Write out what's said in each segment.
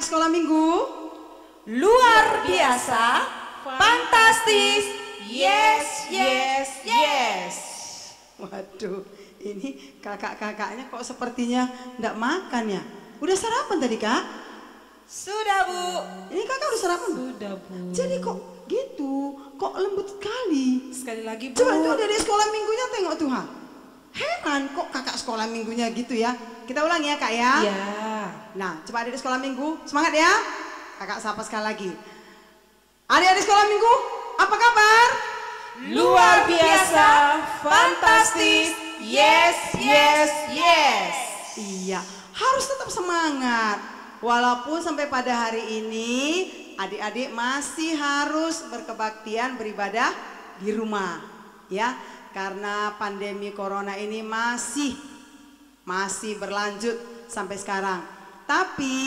sekolah minggu? Luar biasa, fantastis, yes, yes, yes. Waduh, ini kakak-kakaknya kok sepertinya enggak makan ya? Udah sarapan tadi kak? Sudah Bu. Ini kakak udah sarapan? Sudah Bu. Jadi kok gitu? Kok lembut sekali? Sekali lagi Bu. Coba tuh dari sekolah minggunya tengok tuh ha. Heran kok kakak sekolah minggunya gitu ya. Kita ulang ya kak ya. Ya. Nah coba adik sekolah minggu semangat ya. Kakak sapa sekali lagi. Adik-adik sekolah minggu apa kabar? Luar biasa, fantastis, yes, yes, yes. Iya harus tetap semangat. Walaupun sampai pada hari ini adik-adik masih harus berkebaktian beribadah di rumah ya. Karena pandemi corona ini masih berlanjut sampai sekarang. Tapi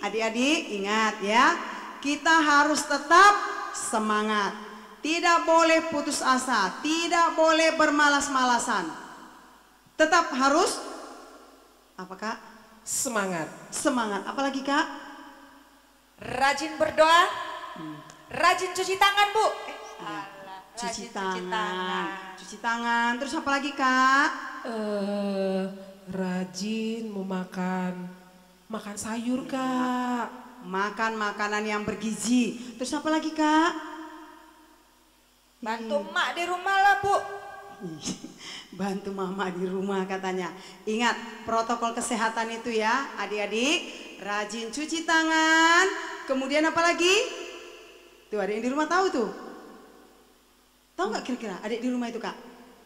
adik-adik ingat ya, kita harus tetap semangat. Tidak boleh putus asa, tidak boleh bermalas-malasan. Tetap harus apa kak? Semangat. Semangat. Apalagi kak? Rajin berdoa, rajin cuci tangan Bu. Cuci tangan. Terus apa lagi kak? Rajin makan sayur Kak. Makan makanan yang bergizi. Terus apa lagi kak? Bantu emak di rumah lah Bu. Bantu mama di rumah katanya. Ingat protokol kesehatan itu ya adik-adik. Rajin cuci tangan. Kemudian apa lagi? Tuh ada yang di rumah tahu tuh. Tahu nggak kira-kira adik di rumah itu kak?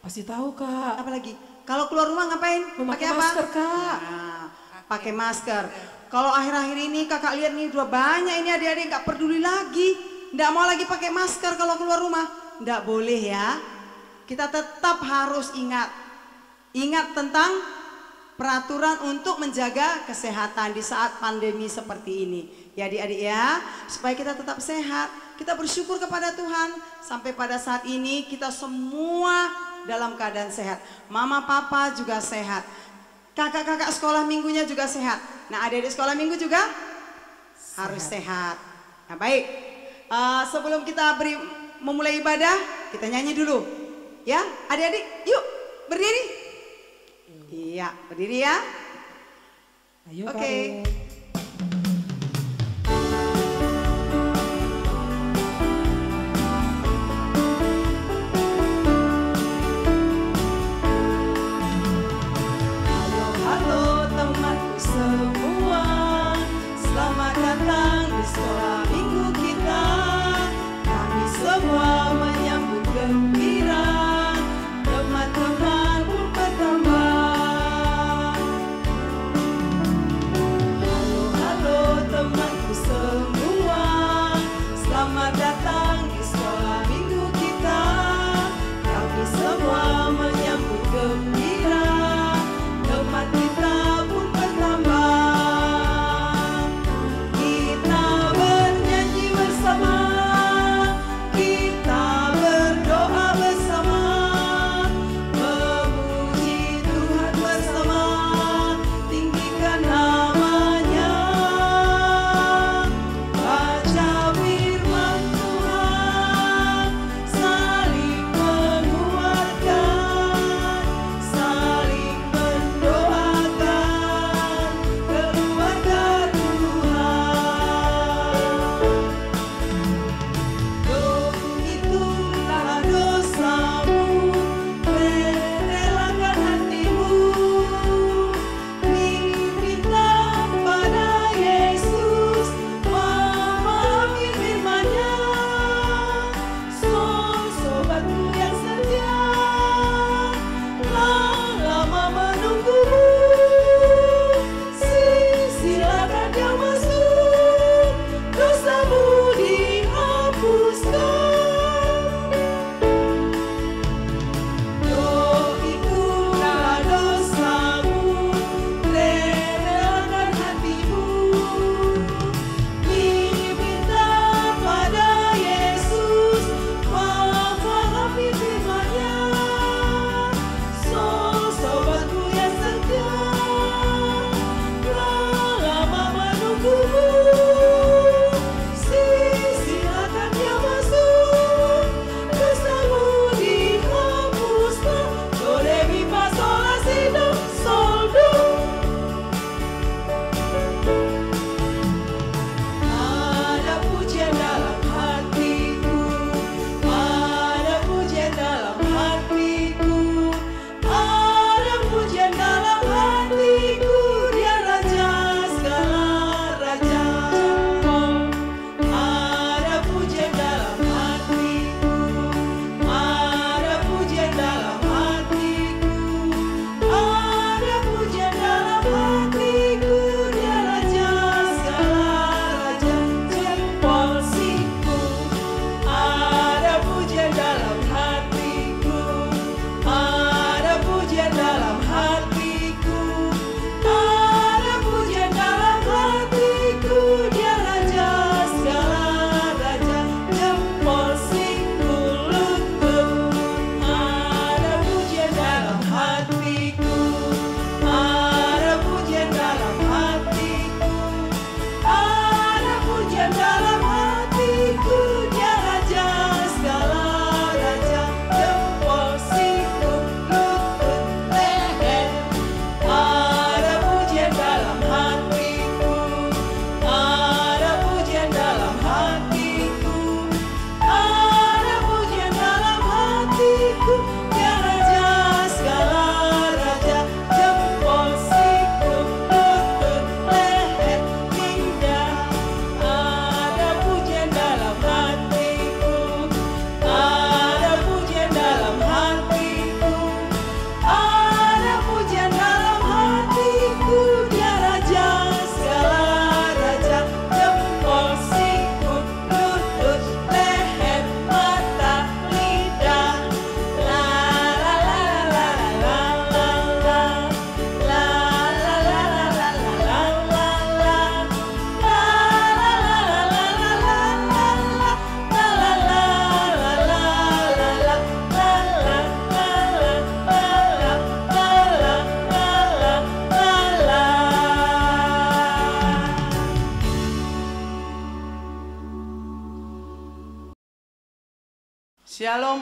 Pasti tahu Kak. Apa lagi? Kalau keluar rumah ngapain? Memakai Pakai apa? masker Kak. Nah, pakai masker. Kalau akhir-akhir ini kakak lihat nih udah banyak ini adik-adik nggak peduli lagi. Nggak mau lagi pakai masker kalau keluar rumah. Nggak boleh ya. Kita tetap harus ingat tentang peraturan untuk menjaga kesehatan di saat pandemi seperti ini. Ya adik-adik ya, supaya kita tetap sehat. Kita bersyukur kepada Tuhan sampai pada saat ini kita semua dalam keadaan sehat. Mama papa juga sehat. Kakak-kakak sekolah minggunya juga sehat. Nah adik-adik sekolah minggu juga harus sehat. Nah baik, sebelum kita memulai ibadah, kita nyanyi dulu. Ya adik-adik yuk berdiri. Iya berdiri ya. Ayo Oke. Kak. Halo temanku semua, selamat datang di sekolah minggu kita. Kami semua menyambut gembira, teman-teman pun bertambah.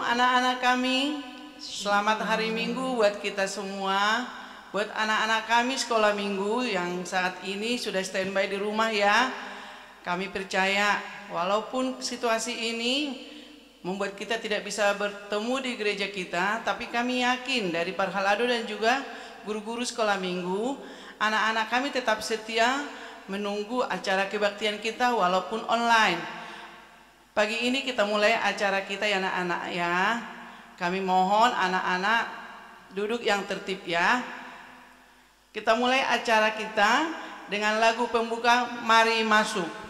Shalom anak-anak kami. Selamat hari Minggu buat kita semua. Buat anak-anak kami sekolah minggu yang saat ini sudah standby di rumah ya. Kami percaya walaupun situasi ini membuat kita tidak bisa bertemu di gereja kita, tapi kami yakin dari Parhalado dan juga guru-guru sekolah minggu, anak-anak kami tetap setia menunggu acara kebaktian kita walaupun online. Pagi ini kita mulai acara kita ya anak-anak ya. Kami mohon anak-anak duduk yang tertib ya. Kita mulai acara kita dengan lagu pembuka Mari Masuk.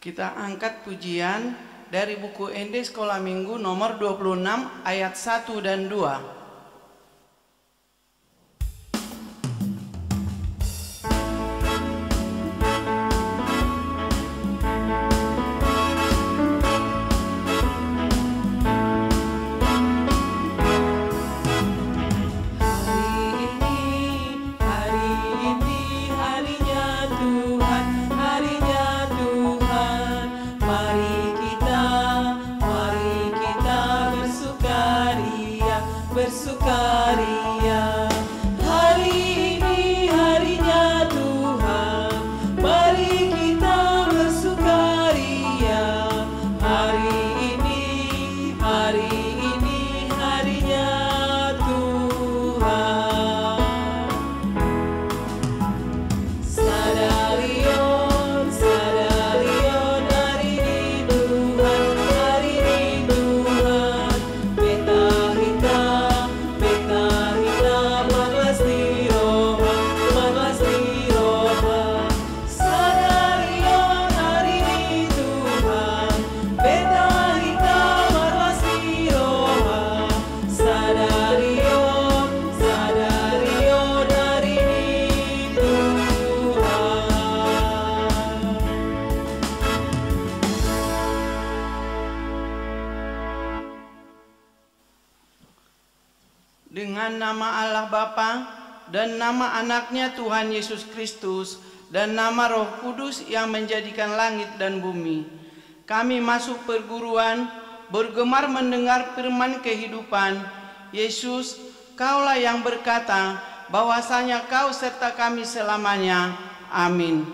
Kita angkat pujian dari buku ND Sekolah Minggu nomor 26 ayat 1 dan 2. Dengan nama Allah Bapa dan nama anaknya Tuhan Yesus Kristus dan nama Roh Kudus yang menjadikan langit dan bumi, kami masuk perguruan bergemar mendengar firman kehidupan. Yesus, Kaulah yang berkata bahwasanya Kau serta kami selamanya. Amin.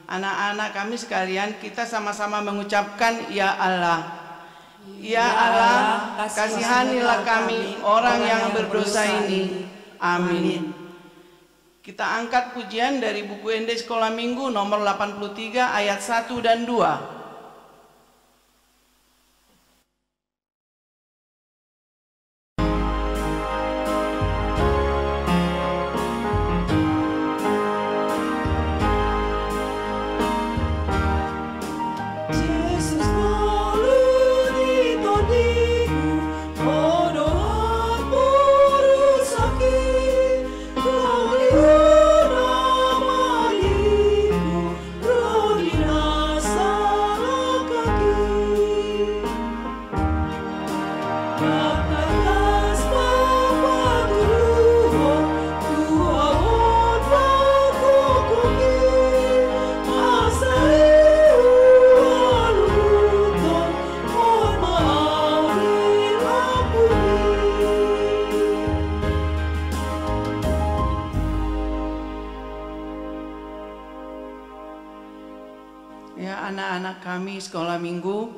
Anak-anak kami sekalian, kita sama-sama mengucapkan Ya Allah. Ya Allah, kasihanilah kami orang yang berdosa ini. Amin. Kita angkat pujian dari buku ND Sekolah Minggu nomor 83 ayat 1 dan 2. Yesus melunito diku, odohan merusaki, kaliuna maliku, rodina salah kaki. Bapakkas papaturuhon, tuawon pakukuki, asai ualuton, on maafin ampuni. Ya anak-anak kami sekolah minggu,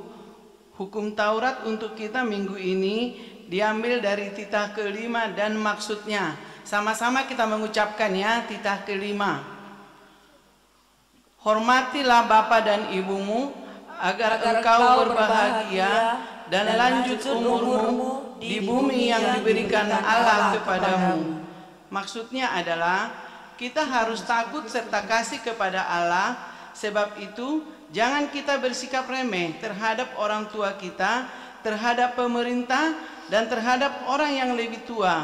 hukum Taurat untuk kita minggu ini diambil dari titah kelima dan maksudnya. Sama-sama kita mengucapkan ya, titah kelima. Hormatilah bapa dan ibumu agar engkau berbahagia dan lanjut umurmu di bumi yang diberikan Allah kepadamu. Maksudnya adalah kita harus takut serta kasih kepada Allah. Sebab itu jangan kita bersikap remeh terhadap orang tua kita, terhadap pemerintah, dan terhadap orang yang lebih tua.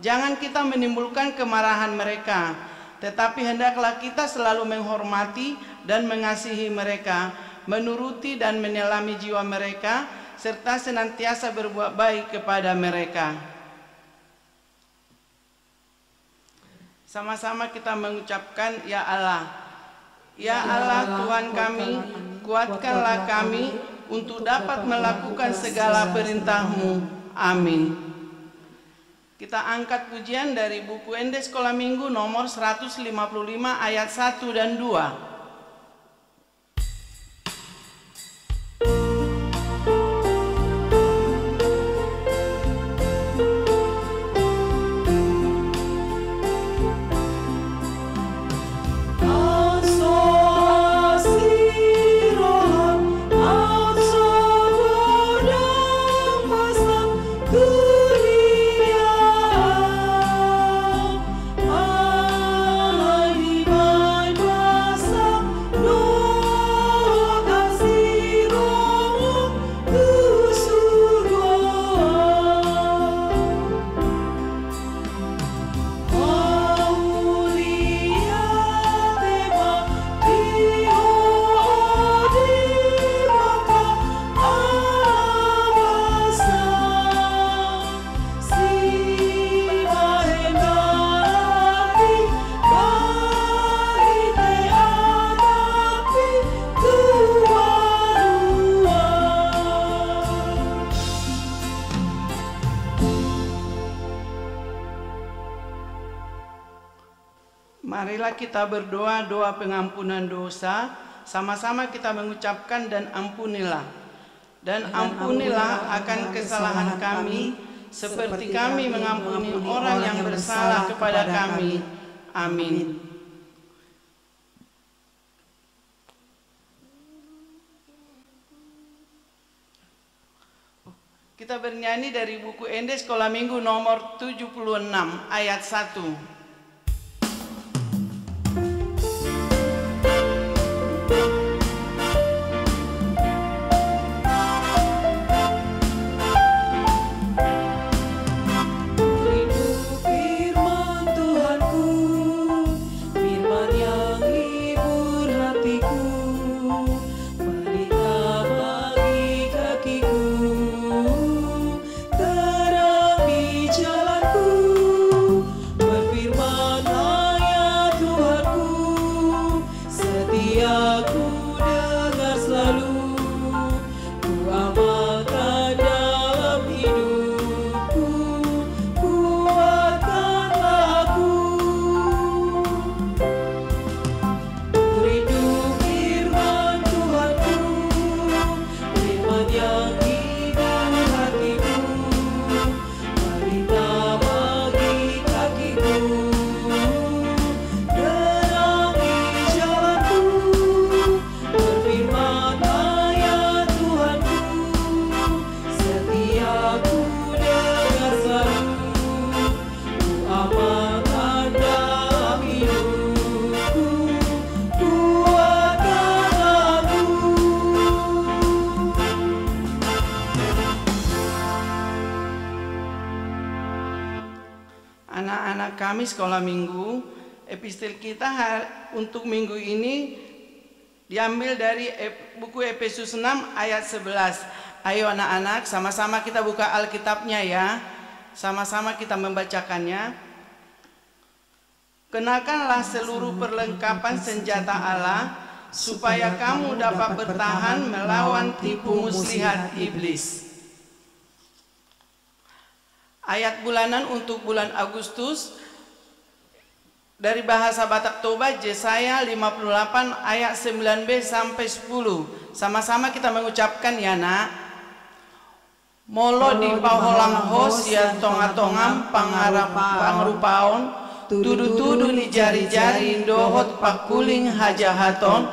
Jangan kita menimbulkan kemarahan mereka, tetapi hendaklah kita selalu menghormati dan mengasihi mereka, menuruti dan menyelami jiwa mereka, serta senantiasa berbuat baik kepada mereka. Sama-sama kita mengucapkan, ya Allah. Ya Allah Tuhan kami, kuatkanlah kami untuk dapat melakukan segala perintah-Mu. Amin. Kita angkat pujian dari buku Ende Sekolah Minggu nomor 155 ayat 1 dan 2. Marilah kita berdoa doa pengampunan dosa, sama-sama kita mengucapkan dan ampunilah. Dan ampunilah akan kesalahan kami, seperti kami mengampuni orang yang bersalah kepada kami. Amin. Kita bernyanyi dari buku Ende Sekolah Minggu nomor 76 ayat 1. Terang di jalanku, berfirman anak-anak kami sekolah minggu, epistel kita untuk minggu ini diambil dari buku Efesus 6 ayat 11. Ayo anak-anak, sama-sama kita buka Alkitabnya ya. Sama-sama kita membacakannya. Kenakanlah seluruh perlengkapan senjata Allah, supaya kamu dapat bertahan melawan tipu muslihat iblis. Ayat bulanan untuk bulan Agustus dari bahasa Batak Toba, Yesaya 58 ayat 9b sampai 10. Sama-sama kita mengucapkan ya nak. Molo di paholang hos ya tonga-tongam pangrupaon, tudu-tudu ni jari-jari dohot pakuling hajahaton,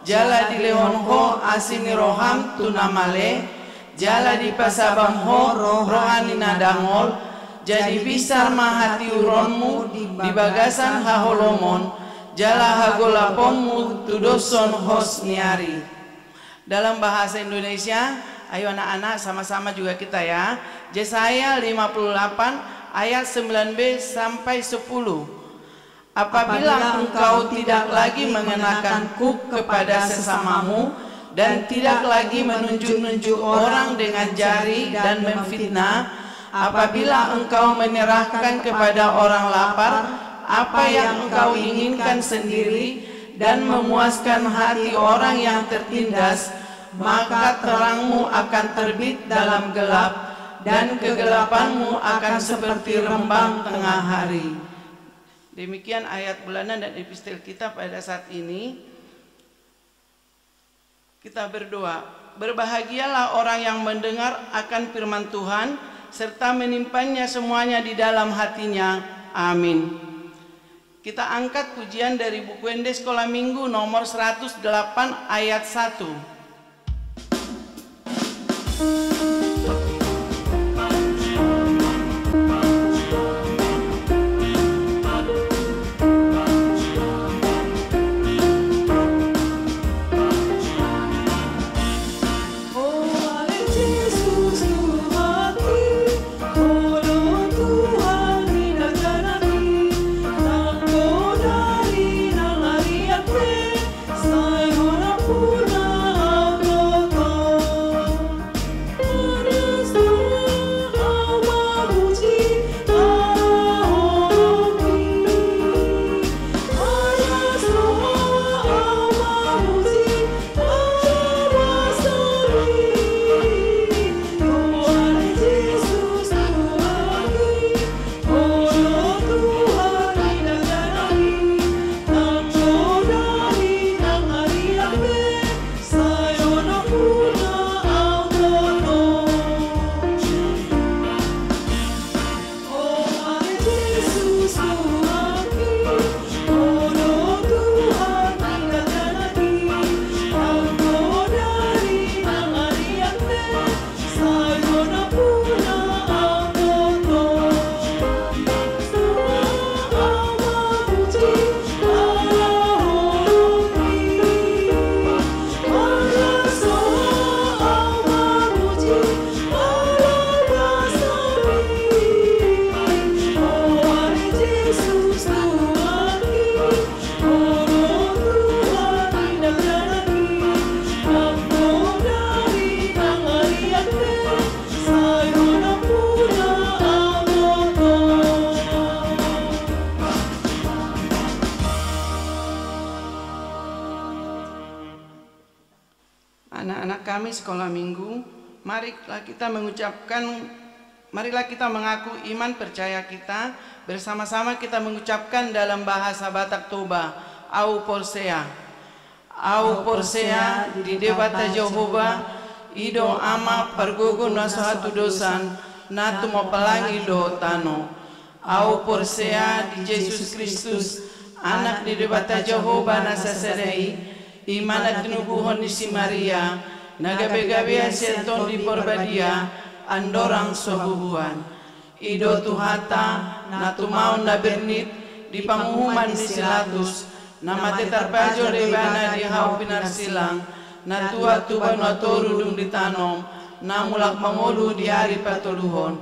jala di lehon ho asini roham tunamale, jala di pasabam ho rohani nadangol, jadi bisar mahati uronmu di bagasan haholomon, jala hagolapommu tudoson hos niari. Dalam bahasa Indonesia, ayo anak-anak sama-sama juga kita ya. Yesaya 58 ayat 9b sampai 10. Apabila engkau tidak lagi mengenakan kuk kepada sesamamu, dan tidak lagi menunjuk-nunjuk orang dengan jari dan memfitnah, apabila engkau menyerahkan kepada orang lapar apa yang engkau inginkan sendiri dan memuaskan hati orang yang tertindas, maka terangmu akan terbit dalam gelap dan kegelapanmu akan seperti rembang tengah hari. Demikian ayat bulanan dan epistel kita pada saat ini. Kita berdoa, berbahagialah orang yang mendengar akan firman Tuhan, serta menimpannya semuanya di dalam hatinya. Amin. Kita angkat pujian dari buku Ende Sekolah Minggu nomor 108 ayat 1. Anak-anak kami sekolah minggu, marilah kita mengaku iman percaya kita. Bersama-sama kita mengucapkan dalam bahasa Batak Toba, Au Porsea. Au Porsea di debata Jehovah, ido ama pergogo nasuhatu dosan, natu mapalangi do tano. Au Porsea di Yesus Kristus, anak di debata Jehovah nasaserei, imana tinubuhon di si Maria, nagabe-gabe asenton di porbadia, andorang sobuhuan. Ido tuhata, natumaon na bernit, di pangumuman di silatus, namate tarpajo rebana di hau pinarsilang, natua tuba natorudung di tanom, namulak mangolu di hari patuluhon,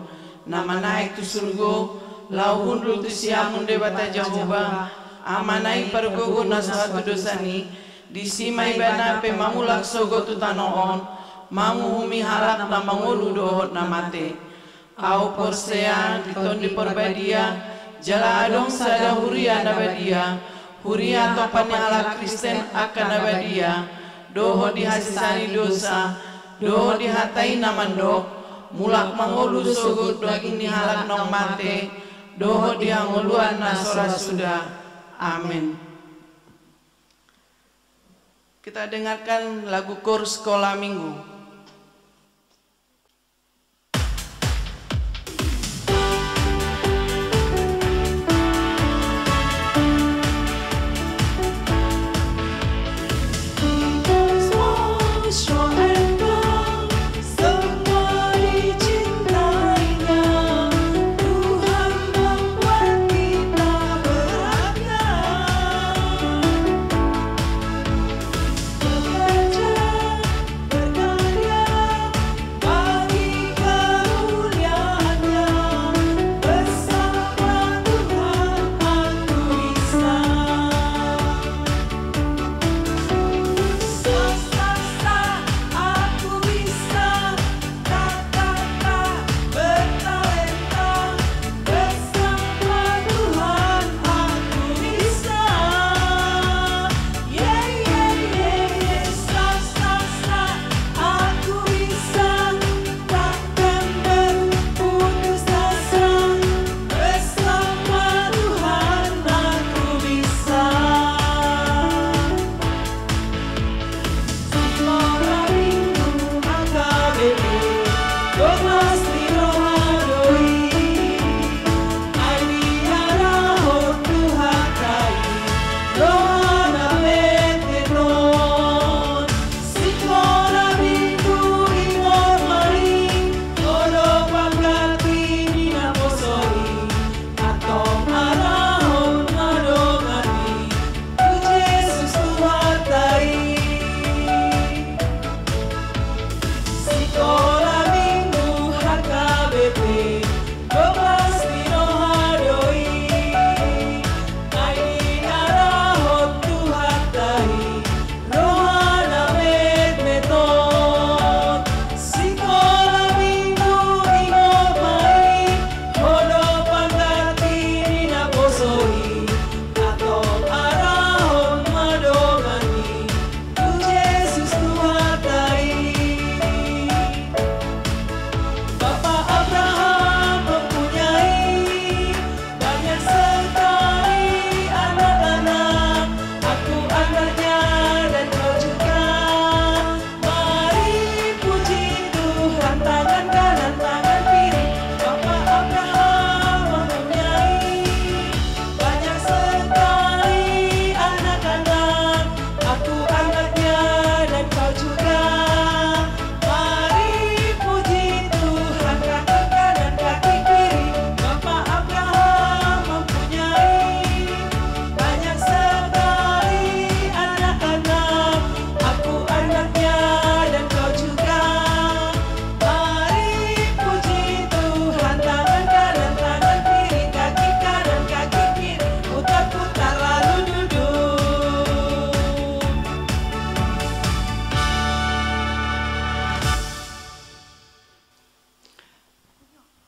nama naik tu surgo, lauhun lutusiamun debata Jehovah, amanai pergugun nasahatu dosani, disimai bana pe mamulak sogo tutanoon, mangu humi halak na mangolu dohot na mate. Au porsean diton di porbadia, jala adong sada huria nabadia, huria topani ala Kristen akan nabadia, doho dihasisani dosa, doho dihatai namandok, mulak mangolu sogo daging dihalak nong mate, doho diangoluan nasora sudah. Amin. Kita dengarkan lagu kor sekolah minggu.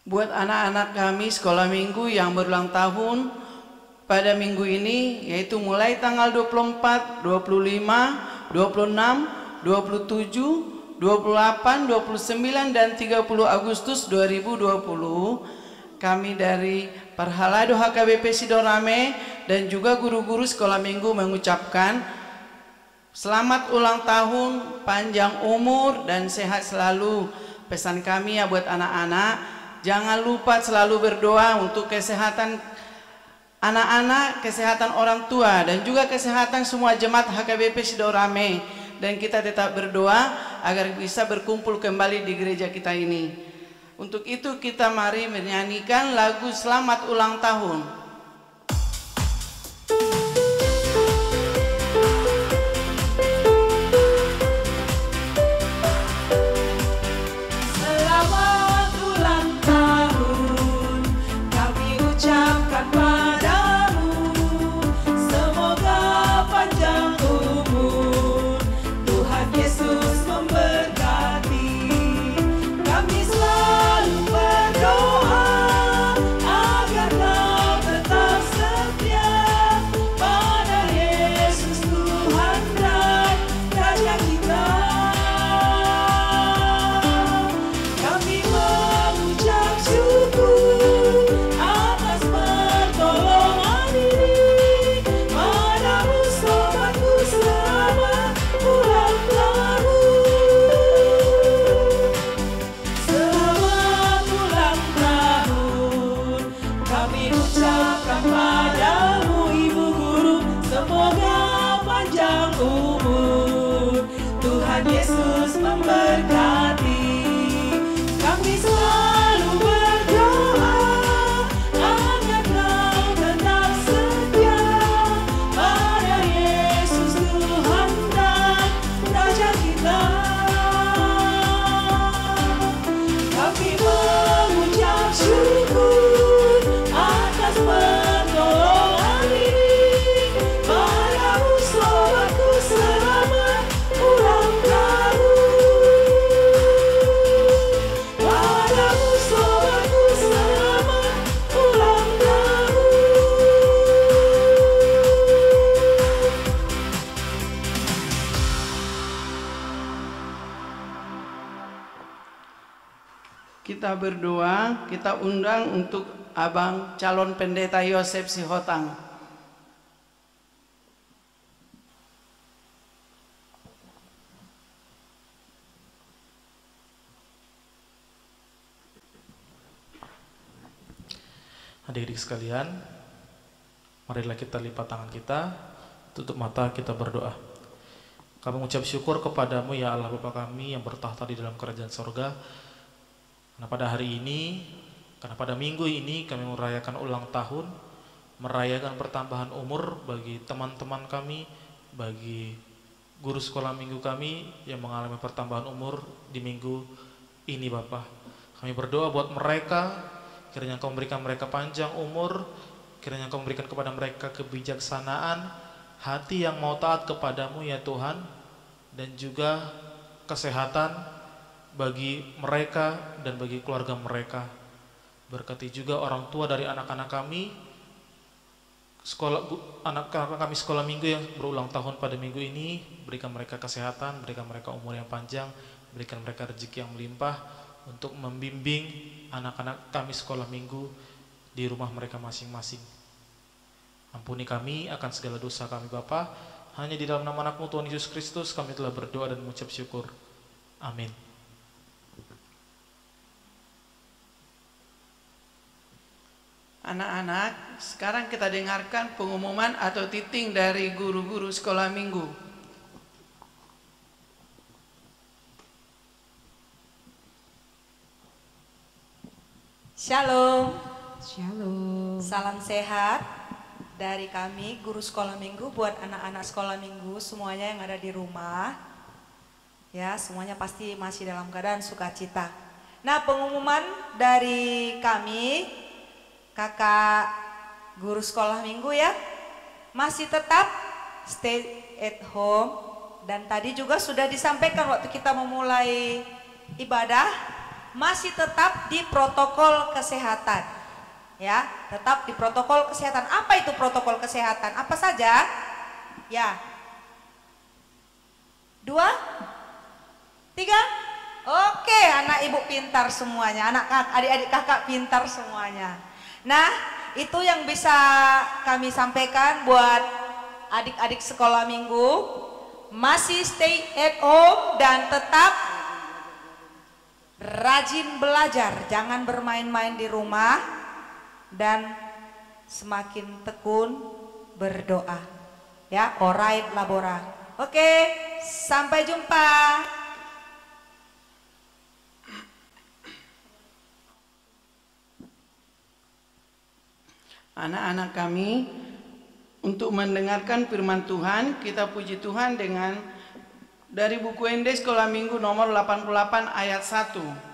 Buat anak-anak kami sekolah minggu yang berulang tahun pada minggu ini, yaitu mulai tanggal 24, 25, 26, 27, 28, 29, dan 30 Agustus 2020, kami dari Perhalado HKBP Sidorame dan juga guru-guru sekolah minggu mengucapkan selamat ulang tahun, panjang umur, dan sehat selalu. Pesan kami ya buat anak-anak, jangan lupa selalu berdoa untuk kesehatan anak-anak, kesehatan orang tua, dan juga kesehatan semua jemaat HKBP Sidorame. Dan kita tetap berdoa agar bisa berkumpul kembali di gereja kita ini. Untuk itu kita mari menyanyikan lagu Selamat Ulang Tahun. Selamat ulang tahun kami ucapkan. memberkati. Kami selalu berdoa agar Kau tetap setia pada Yesus Tuhan dan Raja kita. Kami mengucap syukur atas pertolongan ini. Padamu sobatku selamat ulang tahun. Padamu sobatku selamat ulang tahun. Kita berdoa, kita undang untuk Abang calon pendeta Yosef Sihotang. Adik-adik sekalian, marilah kita lipat tangan kita, tutup mata, kita berdoa. Kami mengucap syukur kepadamu ya Allah Bapa kami yang bertahta di dalam kerajaan sorga. Karena pada hari ini, karena pada minggu ini kami merayakan ulang tahun, merayakan pertambahan umur bagi teman-teman kami, bagi guru sekolah minggu kami yang mengalami pertambahan umur di minggu ini Bapa. Kami berdoa buat mereka, kiranya Engkau memberikan mereka panjang umur, kiranya Engkau memberikan kepada mereka kebijaksanaan, hati yang mau taat kepadamu ya Tuhan, dan juga kesehatan bagi mereka dan bagi keluarga mereka. Berkati juga orang tua dari anak-anak kami, anak-anak kami sekolah minggu yang berulang tahun pada minggu ini. Berikan mereka kesehatan, berikan mereka umur yang panjang, berikan mereka rezeki yang melimpah untuk membimbing anak-anak kami sekolah minggu di rumah mereka masing-masing. Ampuni kami akan segala dosa kami Bapa. Hanya di dalam nama anak-Mu Tuhan Yesus Kristus kami telah berdoa dan mengucap syukur. Amin. Anak-anak, sekarang kita dengarkan pengumuman atau titing dari guru-guru sekolah minggu. Shalom. Shalom. Salam sehat dari kami guru sekolah minggu buat anak-anak sekolah minggu semuanya yang ada di rumah. Ya, semuanya pasti masih dalam keadaan sukacita. Nah, pengumuman dari kami kakak guru sekolah minggu ya, masih tetap stay at home. Dan tadi juga sudah disampaikan waktu kita memulai ibadah, masih tetap di protokol kesehatan. Ya, tetap di protokol kesehatan. Apa itu protokol kesehatan? Apa saja? Ya. 2, 3. Oke, anak ibu pintar semuanya, adik-adik kakak pintar semuanya. Nah, itu yang bisa kami sampaikan buat adik-adik sekolah minggu. Masih stay at home dan tetap rajin belajar. Jangan bermain-main di rumah dan semakin tekun berdoa. Ya, alright Labora. Oke, sampai jumpa. Anak-anak kami, untuk mendengarkan firman Tuhan, kita puji Tuhan dengan dari buku Ende Sekolah Minggu nomor 88 ayat 1.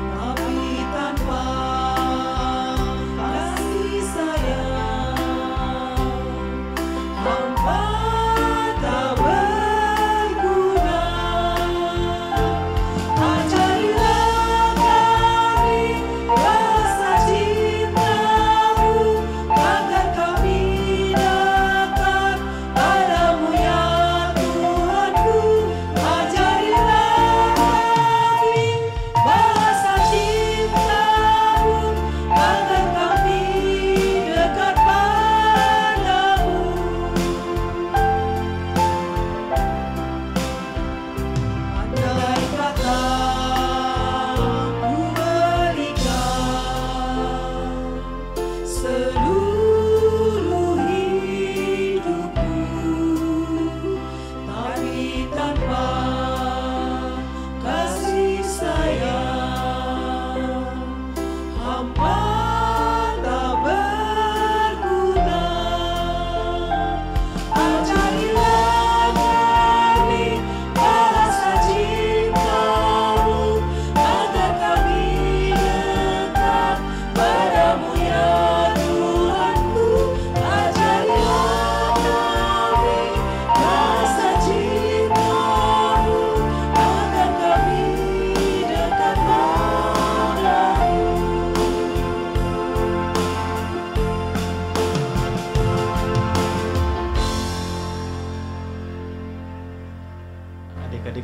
Tapi tanpa kasih sayang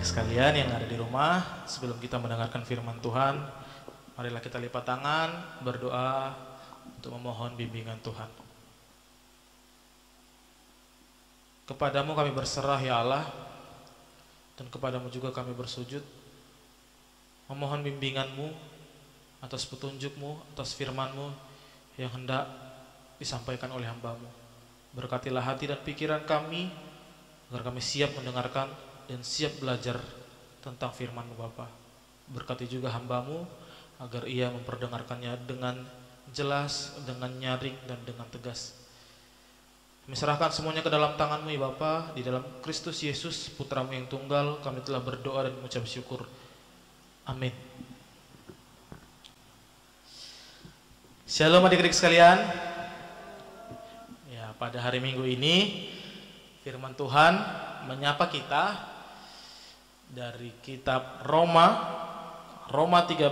Adik-adik sekalian yang ada di rumah, sebelum kita mendengarkan firman Tuhan, marilah kita lipat tangan, berdoa untuk memohon bimbingan Tuhan. Kepadamu kami berserah ya Allah, dan kepadamu juga kami bersujud, memohon bimbinganmu atas petunjukmu, atas firmanmu yang hendak disampaikan oleh hambamu. Berkatilah hati dan pikiran kami, agar kami siap mendengarkan dan siap belajar tentang firman-Mu Bapa. Berkati juga hamba-Mu agar ia memperdengarkannya dengan jelas, dengan nyaring dan dengan tegas. Kami serahkan semuanya ke dalam tangan-Mu ya Bapa, di dalam Kristus Yesus Putra-Mu yang tunggal, kami telah berdoa dan mengucap syukur. Amin. Shalom adik-adik sekalian. Ya, pada hari Minggu ini firman Tuhan menyapa kita dari kitab Roma 13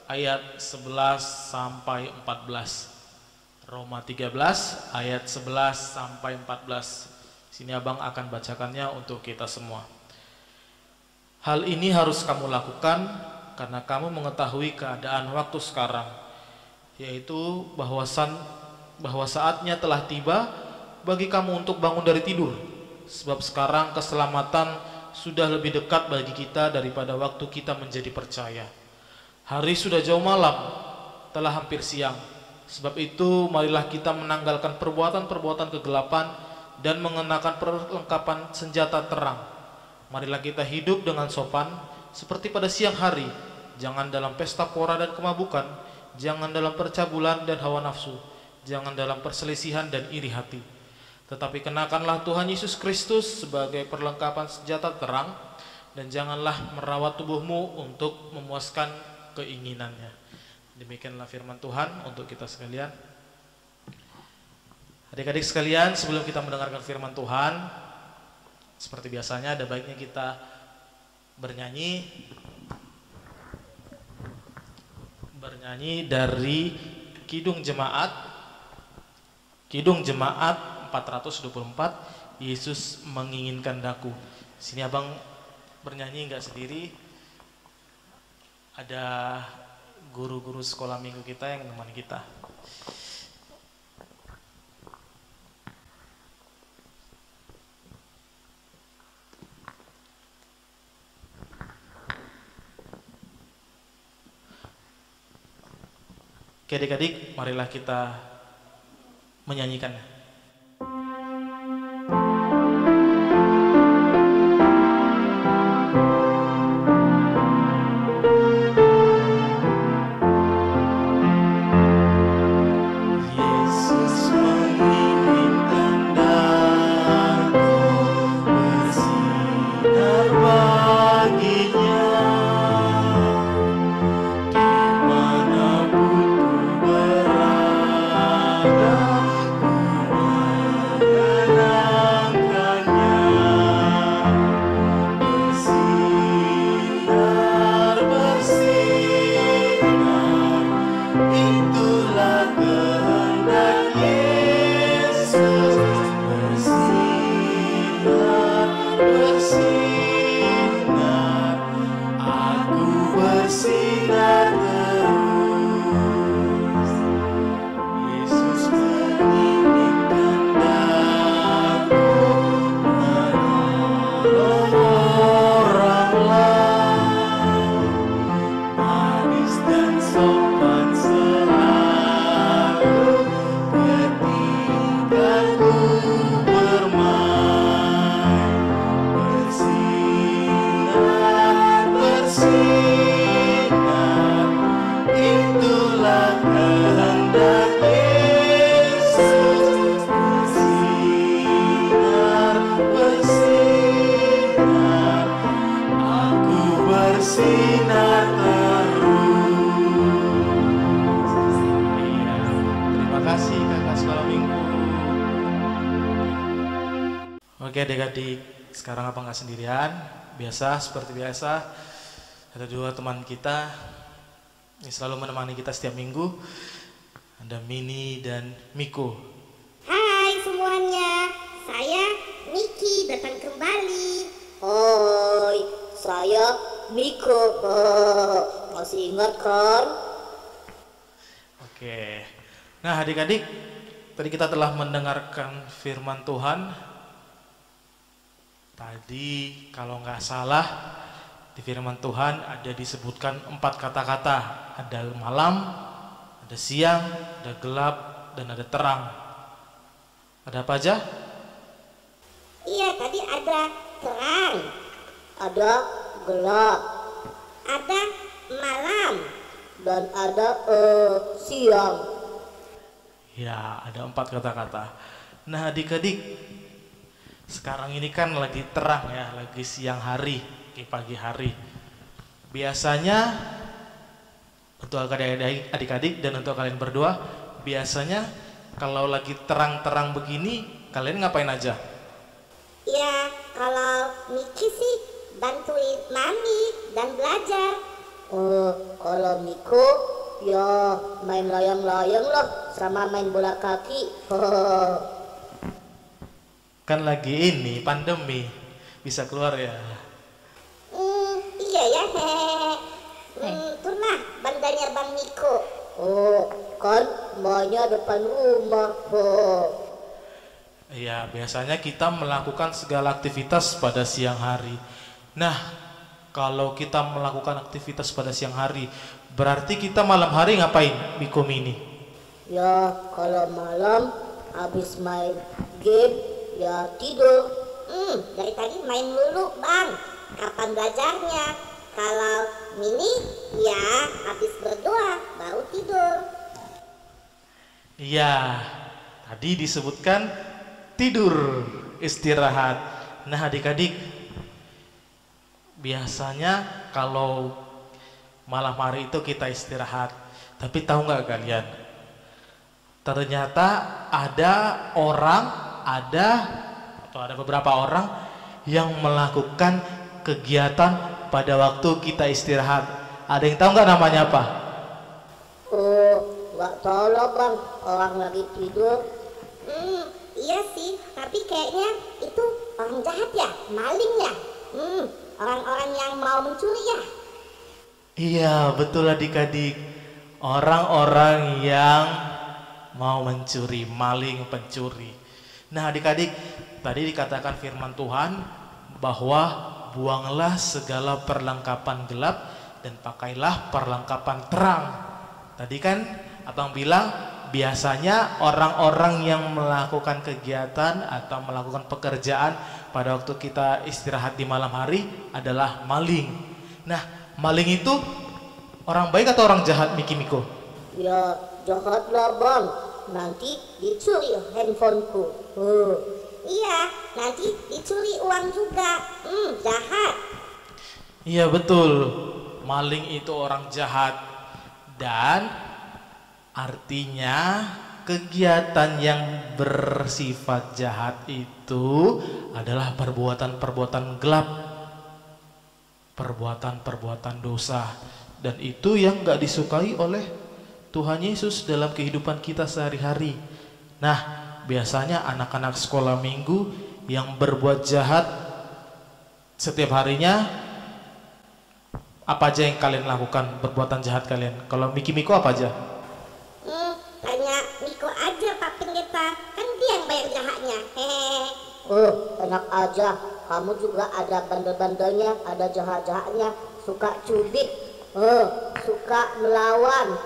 ayat 11 sampai 14. Roma 13 ayat 11 sampai 14. Sini Abang akan bacakannya untuk kita semua. Hal ini harus kamu lakukan karena kamu mengetahui keadaan waktu sekarang, yaitu bahwa saatnya telah tiba bagi kamu untuk bangun dari tidur. Sebab sekarang keselamatan sudah lebih dekat bagi kita daripada waktu kita menjadi percaya. Hari sudah jauh malam, telah hampir siang. Sebab itu marilah kita menanggalkan perbuatan-perbuatan kegelapan dan mengenakan perlengkapan senjata terang. Marilah kita hidup dengan sopan seperti pada siang hari. Jangan dalam pesta pora dan kemabukan, jangan dalam percabulan dan hawa nafsu, jangan dalam perselisihan dan iri hati. Tetapi kenakanlah Tuhan Yesus Kristus sebagai perlengkapan senjata terang, dan janganlah merawat tubuhmu untuk memuaskan keinginannya. Demikianlah firman Tuhan untuk kita sekalian. Adik-adik sekalian, sebelum kita mendengarkan firman Tuhan, seperti biasanya ada baiknya kita bernyanyi dari Kidung Jemaat 424, Yesus menginginkan daku. Sini Abang bernyanyi enggak sendiri, ada guru-guru sekolah minggu kita yang menemani kita. Oke adik-adik, marilah kita menyanyikannya. Oke adik-adik, sekarang Abang gak sendirian. Seperti biasa, ada dua teman kita yang selalu menemani kita setiap minggu. Ada Mini dan Miko. Hai semuanya, saya Miki datang kembali. Hai, saya Miko. Masih ingat kan? Oke. Nah, adik-adik, tadi kita telah mendengarkan firman Tuhan. Tadi kalau nggak salah di firman Tuhan ada disebutkan 4 kata-kata. Ada malam, ada siang, ada gelap, dan ada terang. Ada apa aja? Iya, tadi ada terang, ada gelap, ada malam, dan ada siang. Ya, ada 4 kata-kata. Nah, adik-adik, sekarang ini kan lagi terang ya, lagi siang hari, di pagi hari. Biasanya untuk adik-adik dan untuk kalian berdua, biasanya kalau lagi terang-terang begini, kalian ngapain aja? Ya, kalau Miki sih bantuin Mami dan belajar. Kalau Miko ya main layang-layang lah sama main bola kaki. Kan lagi ini pandemi, bisa keluar ya. Iya ya. Pernah bandanya Bang Miko. Kan mainnya depan rumah. Ya, biasanya kita melakukan segala aktivitas pada siang hari. Nah, kalau kita melakukan aktivitas pada siang hari, berarti kita malam hari ngapain, Miko Mini? Ya, kalau malam habis main game ya tidur. Dari tadi main dulu Bang. Kapan belajarnya? Kalau Mini ya habis berdoa baru tidur. Iya, tadi disebutkan tidur, istirahat. Nah, adik-adik, biasanya kalau malam hari itu kita istirahat. Tapi tahu nggak kalian? Ternyata ada beberapa orang yang melakukan kegiatan pada waktu kita istirahat. Ada yang tahu nggak namanya apa? Nggak tahu loh Bang, orang lagi tidur. Iya sih, tapi kayaknya itu orang jahat ya, maling ya. Orang-orang yang mau mencuri ya. Iya, betul adik-adik. Orang-orang yang mau mencuri, maling, pencuri. Nah, adik-adik, tadi dikatakan firman Tuhan bahwa buanglah segala perlengkapan gelap dan pakailah perlengkapan terang. Tadi kan Abang bilang biasanya orang-orang yang melakukan kegiatan atau melakukan pekerjaan pada waktu kita istirahat di malam hari adalah maling. Nah, maling itu orang baik atau orang jahat, Miko? Ya, jahat lah Bang. Nanti dicuri handphoneku. Iya, nanti dicuri uang juga. Jahat. Iya, betul. Maling itu orang jahat. Dan artinya kegiatan yang bersifat jahat itu adalah perbuatan-perbuatan gelap, perbuatan-perbuatan dosa, dan itu yang gak disukai oleh Tuhan Yesus dalam kehidupan kita sehari-hari. Nah, biasanya anak-anak sekolah minggu yang berbuat jahat setiap harinya, apa aja yang kalian lakukan, perbuatan jahat kalian? Kalau Miko apa aja? Tanya Miko aja Pak Pendeta, kan dia yang bayar jahatnya. Enak aja, kamu juga ada bandel-bandelnya, ada jahat-jahatnya, suka cubit, suka melawan.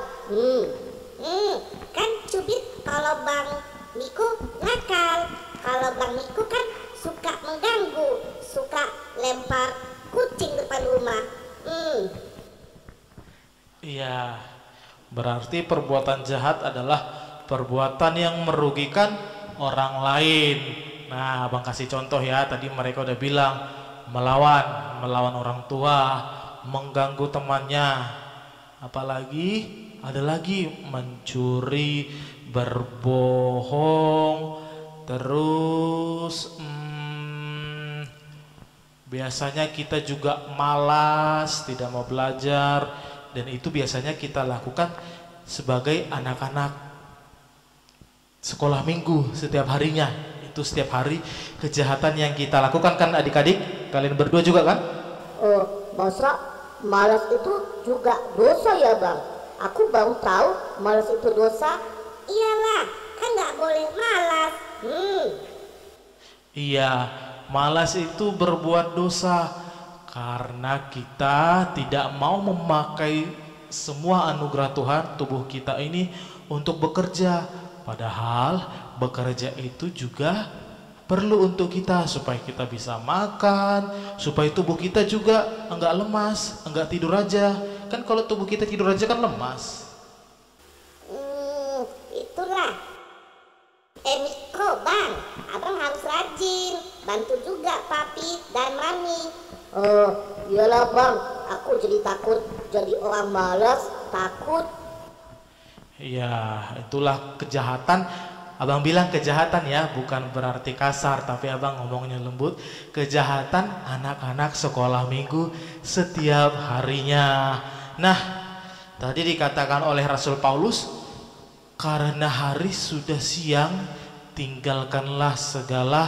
Kan cubit kalau Bang Miko nakal, kalau Bang Miko kan suka mengganggu, suka lempar kucing depan rumah. Iya, berarti perbuatan jahat adalah perbuatan yang merugikan orang lain. Nah, Abang kasih contoh ya, tadi mereka udah bilang melawan orang tua, mengganggu temannya, apalagi ada lagi mencuri, berbohong, terus biasanya kita juga malas, tidak mau belajar, dan itu biasanya kita lakukan sebagai anak-anak sekolah minggu setiap harinya. Itu setiap hari kejahatan yang kita lakukan kan adik-adik? Kalian berdua juga kan? Oh, masa malas itu juga dosa ya bang? Aku baru tahu malas itu dosa. Iyalah, kan nggak boleh malas. Iya, malas itu berbuat dosa karena kita tidak mau memakai semua anugerah Tuhan tubuh kita ini untuk bekerja. Padahal bekerja itu juga perlu untuk kita supaya kita bisa makan, supaya tubuh kita juga enggak lemas, enggak tidur aja. Kan kalau tubuh kita tidur aja kan lemas. Itulah. Miko bang, abang harus rajin, bantu juga papi dan mami. Oh, iyalah bang, aku jadi takut jadi orang malas, takut. Ya, itulah kejahatan. Abang bilang kejahatan ya, bukan berarti kasar, tapi abang ngomongnya lembut. Kejahatan anak-anak sekolah minggu setiap harinya. Nah, tadi dikatakan oleh Rasul Paulus, karena hari sudah siang, tinggalkanlah segala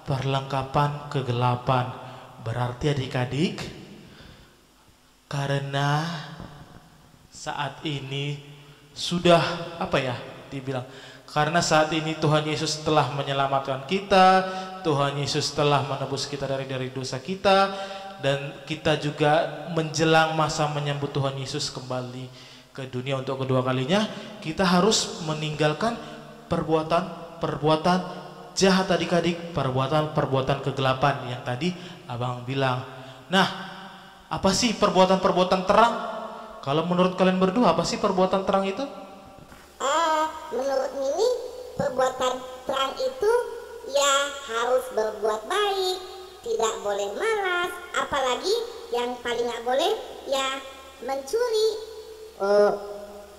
perlengkapan kegelapan. Berarti adik-adik, karena saat ini sudah dibilang, karena saat ini Tuhan Yesus telah menyelamatkan kita, Tuhan Yesus telah menebus kita dari dosa kita, dan kita juga menjelang masa menyambut Tuhan Yesus kembali ke dunia untuk kedua kalinya. Kita harus meninggalkan perbuatan jahat adik-adik, perbuatan kegelapan yang tadi abang bilang. Nah, apa sih perbuatan terang? Kalau menurut kalian berdua, apa sih perbuatan terang itu? Menurut Mimi, perbuatan terang itu ya harus berbuat baik, tidak boleh malas, apalagi yang paling nggak boleh ya mencuri.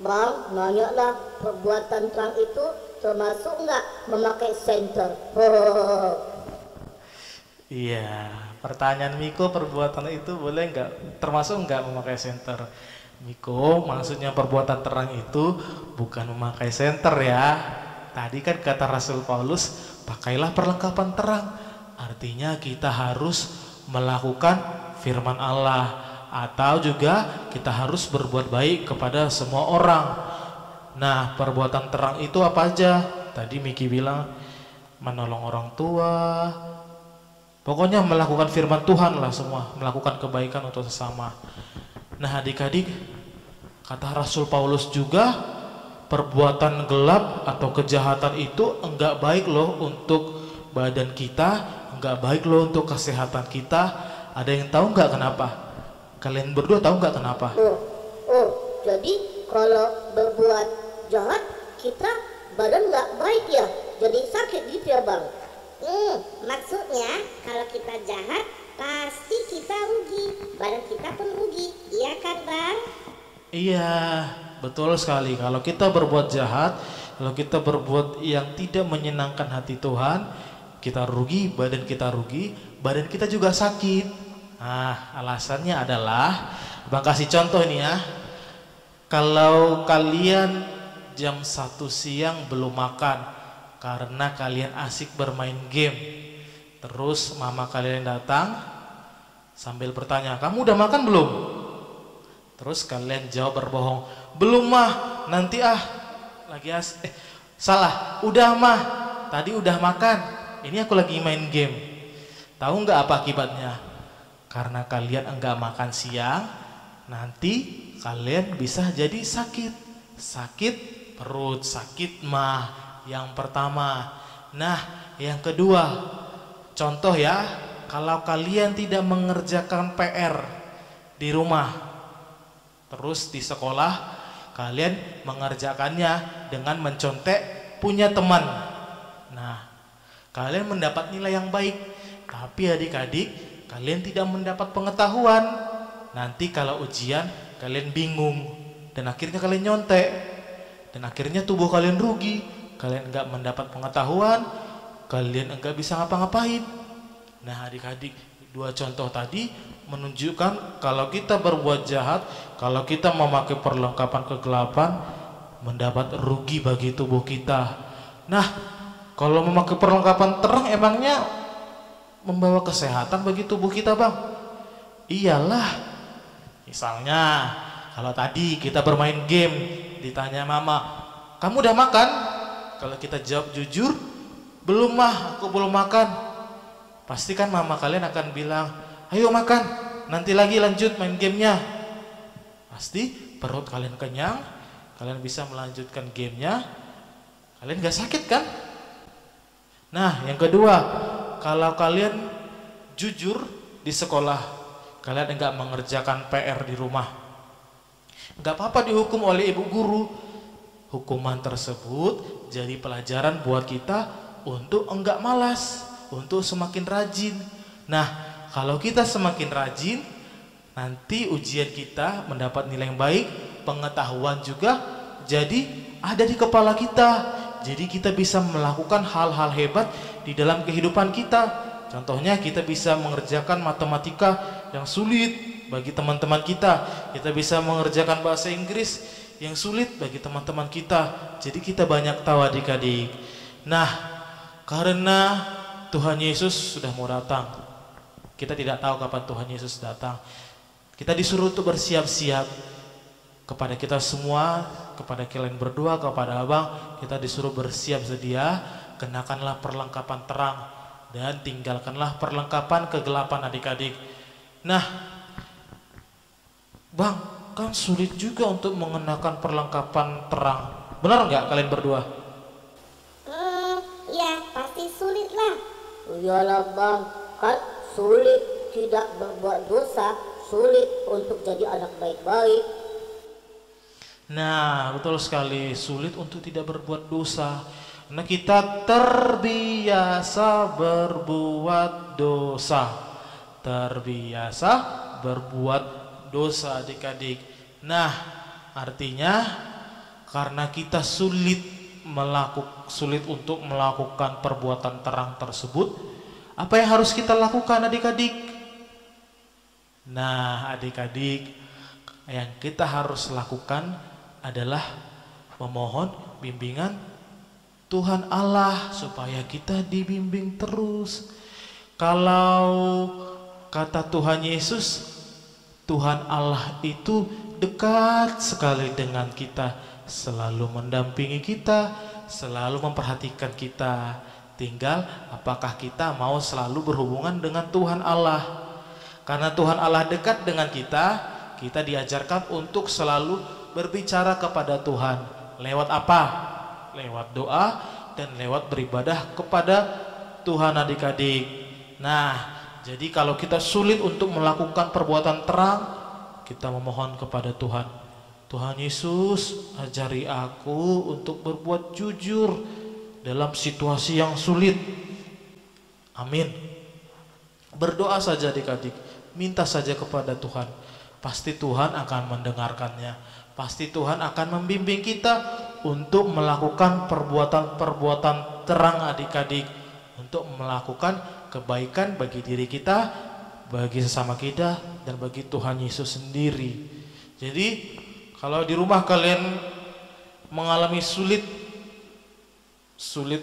Bang, nanya lah, perbuatan terang itu termasuk nggak memakai senter? Iya, pertanyaan Miko, perbuatan itu boleh nggak, termasuk nggak memakai senter? Miko, maksudnya perbuatan terang itu bukan memakai senter ya. Tadi kan kata Rasul Paulus, pakailah perlengkapan terang. Artinya kita harus melakukan firman Allah, atau juga kita harus berbuat baik kepada semua orang. Nah, perbuatan terang itu apa aja? Tadi Miki bilang menolong orang tua. Pokoknya melakukan firman Tuhan lah semua, melakukan kebaikan untuk sesama. Nah, adik-adik, kata Rasul Paulus juga, perbuatan gelap atau kejahatan itu enggak baik loh untuk badan kita, enggak baik loh untuk kesehatan kita. Ada yang tahu enggak kenapa? Kalian berdua tahu enggak kenapa? Jadi kalau berbuat jahat kita badan enggak baik ya, jadi sakit gitu ya bang? Maksudnya kalau kita jahat pasti kita rugi, badan kita pun rugi, iya kan bang? Iya, betul sekali. Kalau kita berbuat jahat, kalau kita berbuat yang tidak menyenangkan hati Tuhan, kita rugi, badan kita juga sakit. Nah, alasannya adalah, bang kasih contoh nih ya. Kalau kalian jam 1 siang belum makan karena kalian asik bermain game, terus mama kalian datang sambil bertanya, kamu udah makan belum? Terus kalian jawab berbohong, belum mah, nanti lagi salah, udah mah, tadi udah makan, ini aku lagi main game. Tahu nggak apa akibatnya? Karena kalian enggak makan siang, nanti kalian bisa jadi sakit perut, sakit mah yang pertama. Nah, yang kedua, contoh ya, kalau kalian tidak mengerjakan PR di rumah, terus di sekolah kalian mengerjakannya dengan mencontek punya teman. Nah, kalian mendapat nilai yang baik, tapi adik-adik kalian tidak mendapat pengetahuan. Nanti kalau ujian kalian bingung dan akhirnya kalian nyontek, dan akhirnya tubuh kalian rugi. Kalian enggak mendapat pengetahuan, kalian enggak bisa ngapa-ngapain. Nah, adik-adik, dua contoh tadi menunjukkan kalau kita berbuat jahat, kalau kita memakai perlengkapan kegelapan, mendapat rugi bagi tubuh kita. Nah, kalau memakai perlengkapan terang, emangnya membawa kesehatan bagi tubuh kita, Bang. Iyalah. Misalnya, kalau tadi kita bermain game, ditanya mama, "Kamu udah makan?" Kalau kita jawab jujur, "Belum, Mah, aku belum makan." Pasti kan mama kalian akan bilang, "Ayo makan, nanti lagi lanjut main gamenya." Pasti perut kalian kenyang, kalian bisa melanjutkan gamenya, kalian gak sakit kan? Nah, yang kedua, kalau kalian jujur di sekolah, kalian enggak mengerjakan PR di rumah, enggak apa-apa dihukum oleh ibu guru. Hukuman tersebut jadi pelajaran buat kita untuk enggak malas, untuk semakin rajin. Nah, kalau kita semakin rajin, nanti ujian kita mendapat nilai yang baik, pengetahuan juga jadi ada di kepala kita. Jadi kita bisa melakukan hal-hal hebat di dalam kehidupan kita. Contohnya kita bisa mengerjakan matematika yang sulit bagi teman-teman kita. Kita bisa mengerjakan bahasa Inggris yang sulit bagi teman-teman kita. Jadi kita banyak tahu adik-adik. Nah, karena Tuhan Yesus sudah mau datang, kita tidak tahu kapan Tuhan Yesus datang. Kita disuruh untuk bersiap-siap. Kepada kita semua, kepada kalian berdua, kepada abang, kita disuruh bersiap sedia. Kenakanlah perlengkapan terang dan tinggalkanlah perlengkapan kegelapan adik-adik. Nah, Bang, kan sulit juga untuk mengenakan perlengkapan terang. Benar nggak kalian berdua? Ya pasti sulit lah. Iyalah Bang, kan sulit tidak berbuat dosa, sulit untuk jadi anak baik-baik. Nah, betul sekali, sulit untuk tidak berbuat dosa. Karena kita terbiasa berbuat dosa. Terbiasa berbuat dosa adik-adik. Nah, artinya karena kita sulit untuk melakukan perbuatan terang tersebut, apa yang harus kita lakukan adik-adik? Nah, adik-adik, yang kita harus lakukan adalah memohon bimbingan Tuhan Allah supaya kita dibimbing terus. Kalau kata Tuhan Yesus, Tuhan Allah itu dekat sekali dengan kita, selalu mendampingi kita, selalu memperhatikan kita. Tinggal apakah kita mau selalu berhubungan dengan Tuhan Allah. Karena Tuhan Allah dekat dengan kita, kita diajarkan untuk selalu berbicara kepada Tuhan. Lewat apa? Lewat doa dan lewat beribadah kepada Tuhan adik-adik. Nah, jadi kalau kita sulit untuk melakukan perbuatan terang, kita memohon kepada Tuhan. Tuhan Yesus, ajari aku untuk berbuat jujur dalam situasi yang sulit. Amin. Berdoa saja adik-adik, minta saja kepada Tuhan. Pasti Tuhan akan mendengarkannya. Pasti Tuhan akan membimbing kita untuk melakukan perbuatan-perbuatan terang adik-adik, untuk melakukan kebaikan bagi diri kita, bagi sesama kita, dan bagi Tuhan Yesus sendiri. Jadi kalau di rumah kalian mengalami sulit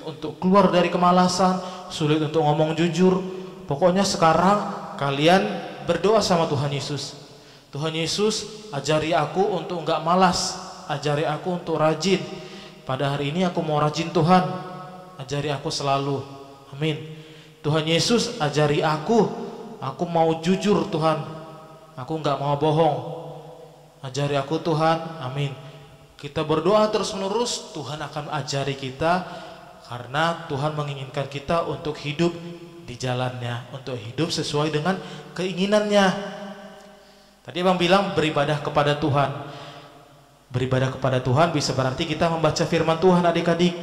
untuk keluar dari kemalasan, sulit untuk ngomong jujur, pokoknya sekarang kalian berdoa sama Tuhan Yesus. Tuhan Yesus, ajari aku untuk enggak malas, ajari aku untuk rajin. Pada hari ini aku mau rajin Tuhan, ajari aku selalu. Amin. Tuhan Yesus, ajari aku mau jujur Tuhan, aku enggak mau bohong. Ajari aku Tuhan, amin. Kita berdoa terus menerus, Tuhan akan ajari kita, karena Tuhan menginginkan kita untuk hidup di jalannya, untuk hidup sesuai dengan keinginannya. Tadi Abang bilang beribadah kepada Tuhan. Beribadah kepada Tuhan bisa berarti kita membaca firman Tuhan adik-adik.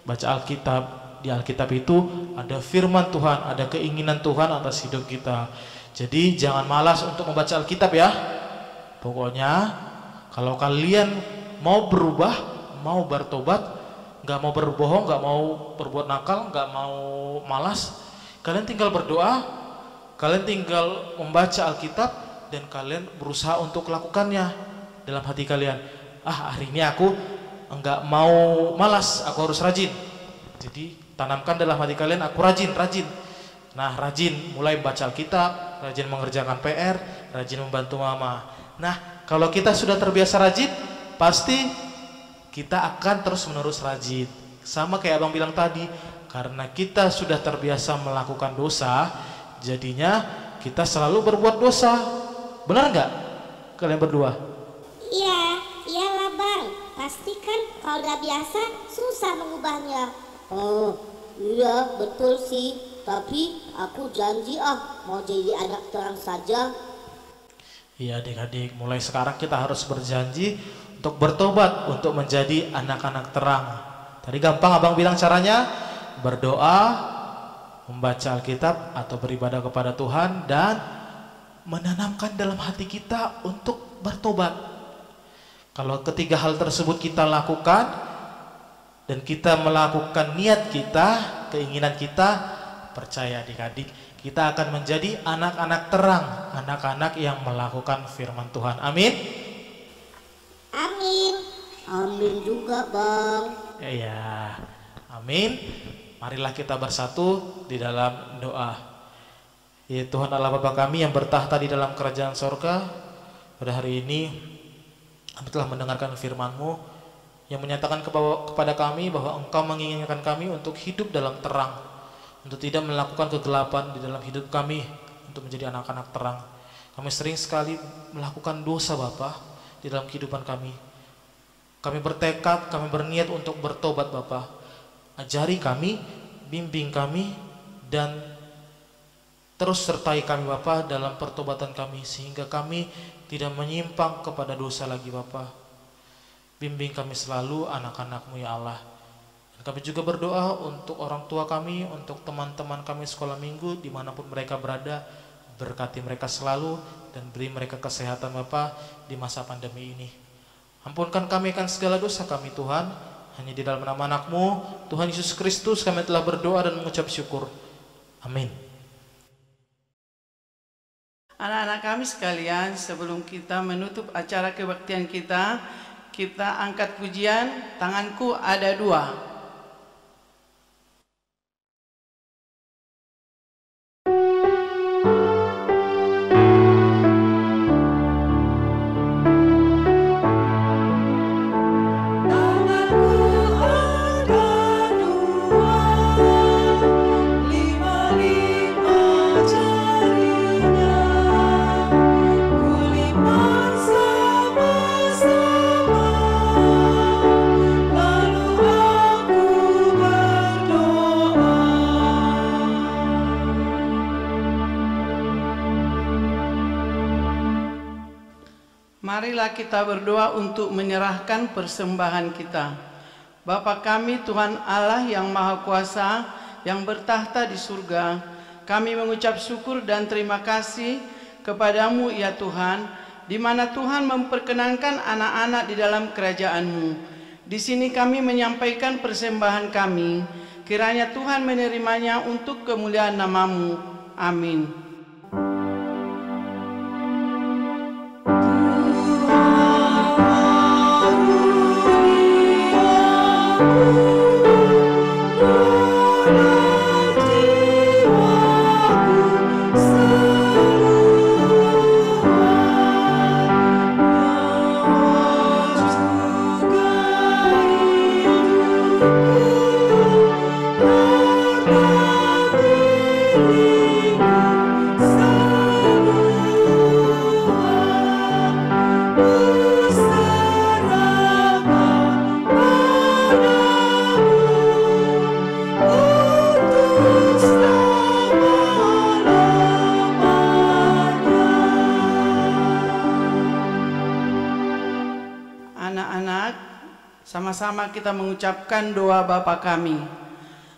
Baca Alkitab. Di Alkitab itu ada firman Tuhan, ada keinginan Tuhan atas hidup kita. Jadi jangan malas untuk membaca Alkitab ya. Pokoknya kalau kalian mau berubah, mau bertobat, gak mau berbohong, gak mau berbuat nakal, gak mau malas, kalian tinggal berdoa, kalian tinggal membaca Alkitab, dan kalian berusaha untuk melakukannya dalam hati kalian. Hari ini aku enggak mau malas, aku harus rajin. Jadi tanamkan dalam hati kalian, aku rajin. Nah, rajin mulai baca Alkitab, rajin mengerjakan PR, rajin membantu mama. Nah, kalau kita sudah terbiasa rajin, pasti kita akan terus-menerus rajin. Sama kayak abang bilang tadi, karena kita sudah terbiasa melakukan dosa, jadinya kita selalu berbuat dosa. Benar nggak kalian berdua? Iya, iyalah bang. Pasti kan kalau udah biasa susah mengubahnya. Oh, iya betul sih. Tapi aku janji mau jadi anak terang saja. Iya adik-adik, mulai sekarang kita harus berjanji untuk bertobat, untuk menjadi anak-anak terang. Tadi gampang abang bilang caranya, berdoa, membaca Alkitab atau beribadah kepada Tuhan, dan menanamkan dalam hati kita untuk bertobat. Kalau ketiga hal tersebut kita lakukan, dan kita melakukan niat kita, keinginan kita, percaya adik-adik, kita akan menjadi anak-anak terang, anak-anak yang melakukan firman Tuhan. Amin. Amin. Amin juga bang. Ya, amin. Marilah kita bersatu di dalam doa. Ya Tuhan Allah Bapa kami yang bertahta di dalam kerajaan sorga, pada hari ini kami telah mendengarkan firman-Mu yang menyatakan kepada kami bahwa Engkau menginginkan kami untuk hidup dalam terang, untuk tidak melakukan kegelapan di dalam hidup kami, untuk menjadi anak-anak terang. Kami sering sekali melakukan dosa Bapa di dalam kehidupan kami. Kami bertekad, kami berniat untuk bertobat Bapa. Ajari kami, bimbing kami, dan terus sertai kami Bapa dalam pertobatan kami, sehingga kami tidak menyimpang kepada dosa lagi Bapa. Bimbing kami selalu anak-anak-Mu ya Allah. Kami juga berdoa untuk orang tua kami, untuk teman-teman kami sekolah minggu dimanapun mereka berada. Berkati mereka selalu dan beri mereka kesehatan Bapa di masa pandemi ini. Ampunkan kami akan segala dosa kami Tuhan. Hanya di dalam nama anak-Mu Tuhan Yesus Kristus kami telah berdoa dan mengucap syukur. Amin. Anak-anak kami sekalian, sebelum kita menutup acara kebaktian kita angkat pujian, tanganku ada dua. Marilah kita berdoa untuk menyerahkan persembahan kita. Bapa kami Tuhan Allah yang Maha Kuasa, yang bertahta di surga, kami mengucap syukur dan terima kasih kepadamu ya Tuhan, di mana Tuhan memperkenankan anak-anak di dalam kerajaan-Mu. Di sini kami menyampaikan persembahan kami, kiranya Tuhan menerimanya untuk kemuliaan nama-Mu. Amin. Sama-sama kita mengucapkan doa Bapa kami.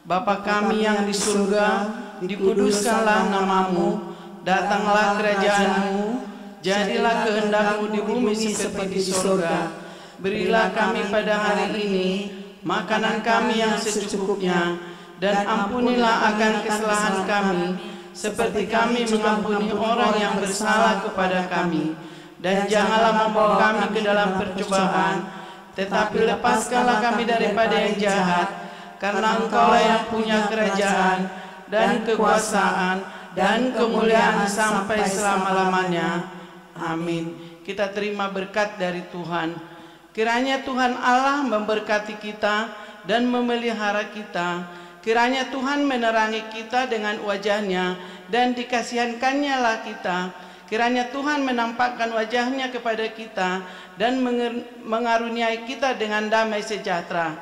Bapa kami yang di surga, dikuduskanlah nama-Mu, datanglah kerajaan-Mu, jadilah kehendak-Mu di bumi seperti di surga. Berilah kami pada hari ini makanan kami yang secukupnya, dan ampunilah akan kesalahan kami, seperti kami mengampuni orang yang bersalah kepada kami. Dan janganlah membawa kami ke dalam percobaan, tetapi lepaskanlah kami daripada yang jahat, karena Engkaulah yang punya kerajaan dan kekuasaan, dan kemuliaan sampai selama-lamanya. Amin. Kita terima berkat dari Tuhan. Kiranya Tuhan Allah memberkati kita dan memelihara kita. Kiranya Tuhan menerangi kita dengan wajah-Nya dan dikasihankannya lah kita. Kiranya Tuhan menampakkan wajah-Nya kepada kita dan mengaruniai kita dengan damai sejahtera.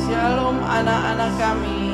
Shalom anak-anak kami.